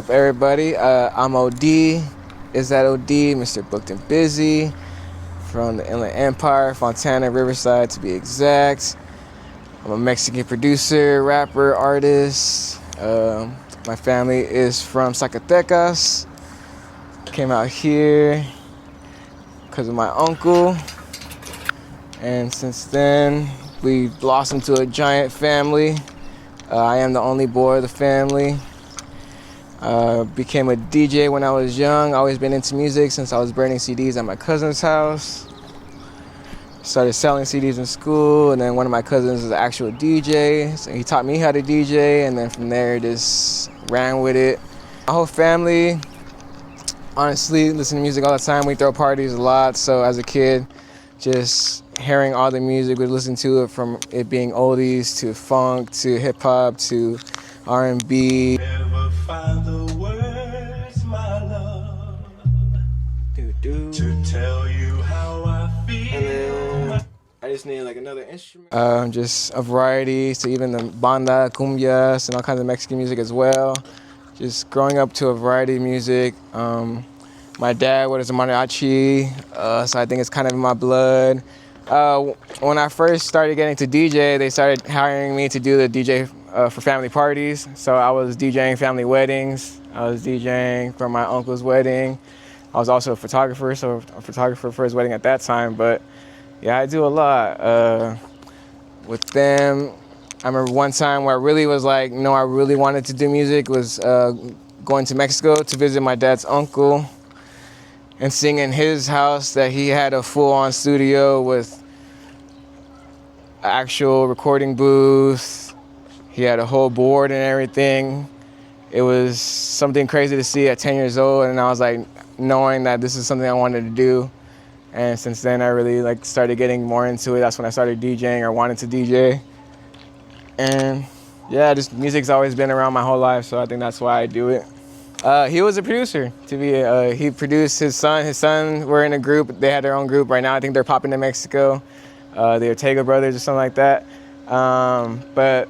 What's up, everybody? I'm OD. Is that OD? Mr. Booked and Busy from the Inland Empire, Fontana, Riverside to be exact. I'm a Mexican producer, rapper, artist. My family is from Zacatecas. Came out here because of my uncle. And since then, we blossomed to a giant family. I am the only boy of the family. Became a DJ when I was young. Always been into music since I was burning CDs at my cousin's house. Started selling CDs in school, and then one of my cousins is an actual DJ, so he taught me how to DJ, and then from there just ran with it. My whole family, honestly, listen to music all the time. We throw parties a lot, so as a kid, just hearing all the music, we listen to it from it being oldies to funk to hip hop to R&B. Never find the words, my love, to tell you how I feel. And then I just need like another instrument. Just a variety, so even the banda, cumbias, and all kinds of Mexican music as well. Just growing up to a variety of music. My dad was a mariachi, so I think it's kind of in my blood. When I first started getting to DJ, they started hiring me to do the DJ for family parties. So I was DJing family weddings. I was DJing for my uncle's wedding. I was also a photographer, so a photographer for his wedding at that time. But yeah, I do a lot with them. I remember one time where I really was like, no, I really wanted to do music was going to Mexico to visit my dad's uncle and sing in his house that he had a full-on studio with actual recording booth. He had a whole board and everything. It was something crazy to see at 10 years old, and I was like, knowing that this is something I wanted to do. And since then, I really like started getting more into it. That's when I started DJing or wanted to DJ. And yeah, just music's always been around my whole life, so I think that's why I do it. He was a producer. He produced his son. His son were in a group. They had their own group right now. I think they're popping to Mexico. The Ortega brothers or something like that. But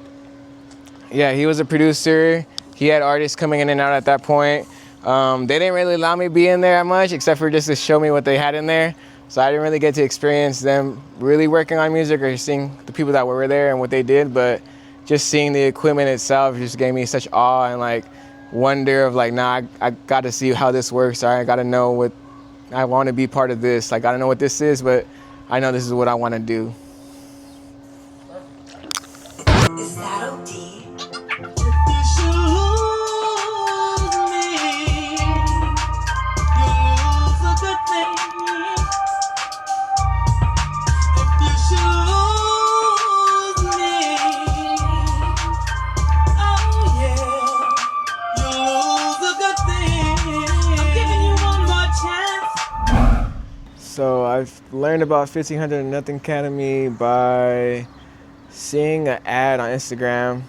yeah, he was a producer. He had artists coming in and out at that point. They didn't really allow me to be in there that much, except for just to show me what they had in there. So I didn't really get to experience them really working on music or seeing the people that were there and what they did. But just seeing the equipment itself just gave me such awe and like wonder of like, nah, I got to see how this works. I got to know what I want to be part of this. Like, I don't know what this is, but I know this is what I want to do. Is that OD? So I've learned about 1500 Nothing Academy by seeing an ad on Instagram,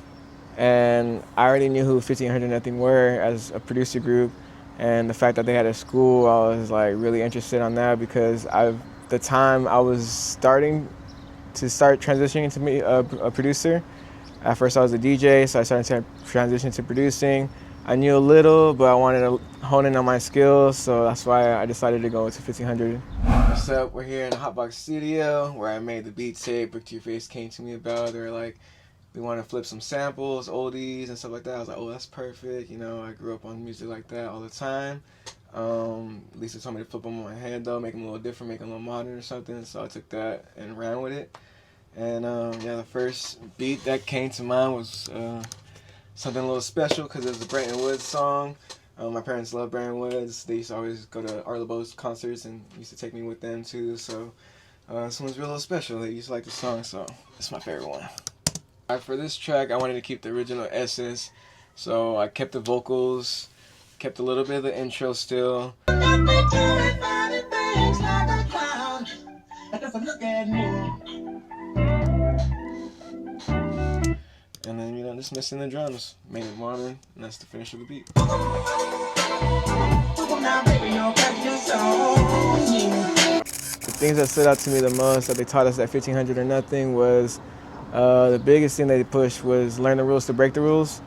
and I already knew who 1500 Nothing were as a producer group, and the fact that they had a school, I was like really interested on that because the time I was starting to transitioning into me a producer. At first I was a DJ, so I started to transition to producing. I knew a little, but I wanted to hone in on my skills, so that's why I decided to go to 1500. What's up? We're here in the Hotbox studio where I made the beat tape Brick to Your Face came to me about. They were like, we want to flip some samples, oldies and stuff like that. I was like, oh, that's perfect. You know, I grew up on music like that all the time. Lisa told me to flip them on my head though, make them a little different, make them a little modern or something. So I took that and ran with it. And yeah, the first beat that came to mind was something a little special because it was a Brenton Woods song. My parents love Brenton Woods. They used to always go to Art Laboe's concerts and used to take me with them too. So this one's real special. They used to like the song, so it's my favorite one. For this track, I wanted to keep the original essence, so I kept the vocals, kept a little bit of the intro still. And then, you know, just missing the drums. Made it modern, and that's the finish of the beat. The things that stood out to me the most that they taught us at 1500 or Nothing was the biggest thing they pushed was learn the rules to break the rules.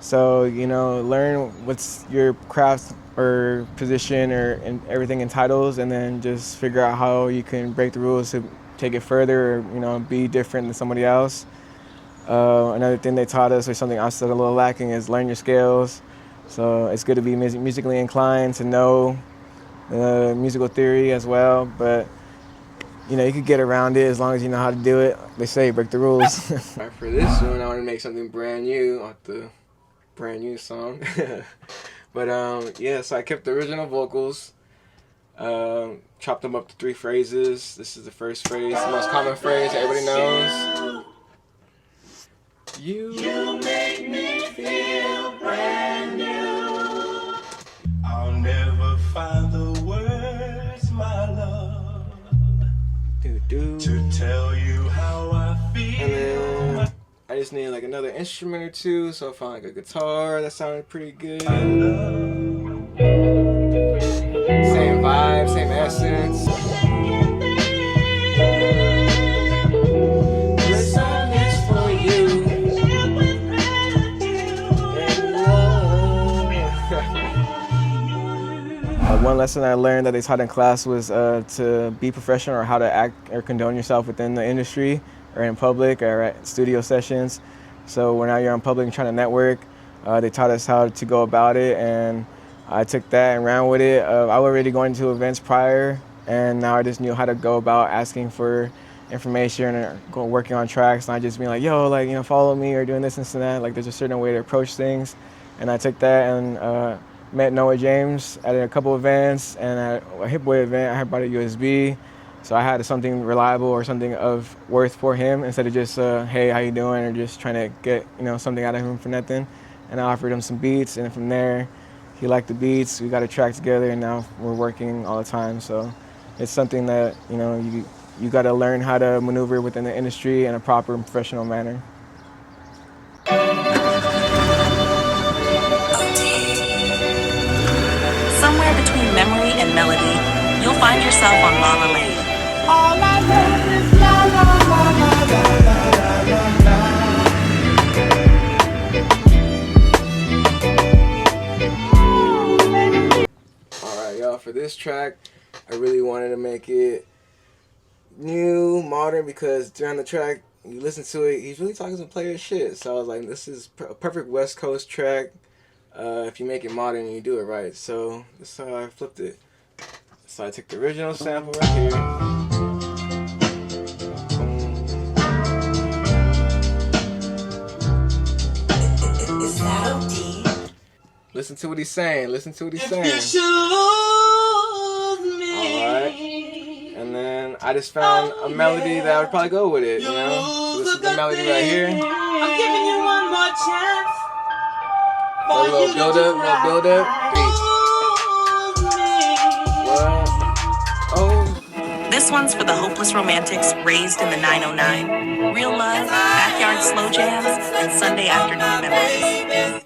So, learn what's your craft or position or everything entitles, and then just figure out how you can break the rules to take it further or, be different than somebody else. Another thing they taught us, or something I'm still a little lacking, is learn your scales. So it's good to be musically inclined, to know musical theory as well, but you could get around it as long as you know how to do it. They say break the rules. For this one, I want to make something brand new off the brand new song. But so I kept the original vocals, chopped them up to 3 phrases. This is the first phrase, the most common phrase everybody knows. You make me feel brand new. I'll never find the words, my love, to tell you how I feel. And then I just needed like another instrument or two, so I found like a guitar that sounded pretty good. Same vibe, same essence. This song is for you. One lesson I learned that they taught in class was to be professional, or how to act or condone yourself within the industry or in public or at studio sessions. So when you're in public and trying to network, they taught us how to go about it, and I took that and ran with it. I was already going to events prior, and now I just knew how to go about asking for information and working on tracks, not just being like, yo, follow me or doing this and that. Like, there's a certain way to approach things, and I took that and met Noah James at a couple events, and at a Hip Boy event, I had brought a USB, so I had something reliable or something of worth for him instead of just, hey, how you doing, or just trying to get something out of him for nothing. And I offered him some beats, and from there, he liked the beats. We got a track together, and now we're working all the time. So it's something that you got to learn how to maneuver within the industry in a proper and professional manner. Somewhere between memory and melody, you'll find yourself on La La Land. All I want is la la la la la la la. Alright, y'all, for this track, I really wanted to make it new, modern, because during the track, you listen to it, he's really talking some player shit. So I was like, this is a perfect West Coast track. If you make it modern and you do it right. So that's how I flipped it. So I took the original sample right here. Is that OD? Listen to what he's saying. Listen to what he's saying. You should lose me. Alright. And then I just found a melody that I would probably go with it, So this is the melody right here. I'm giving you one more chance. A little build up. This one's for the hopeless romantics raised in the 909. Real love, backyard slow jams, and Sunday afternoon memories.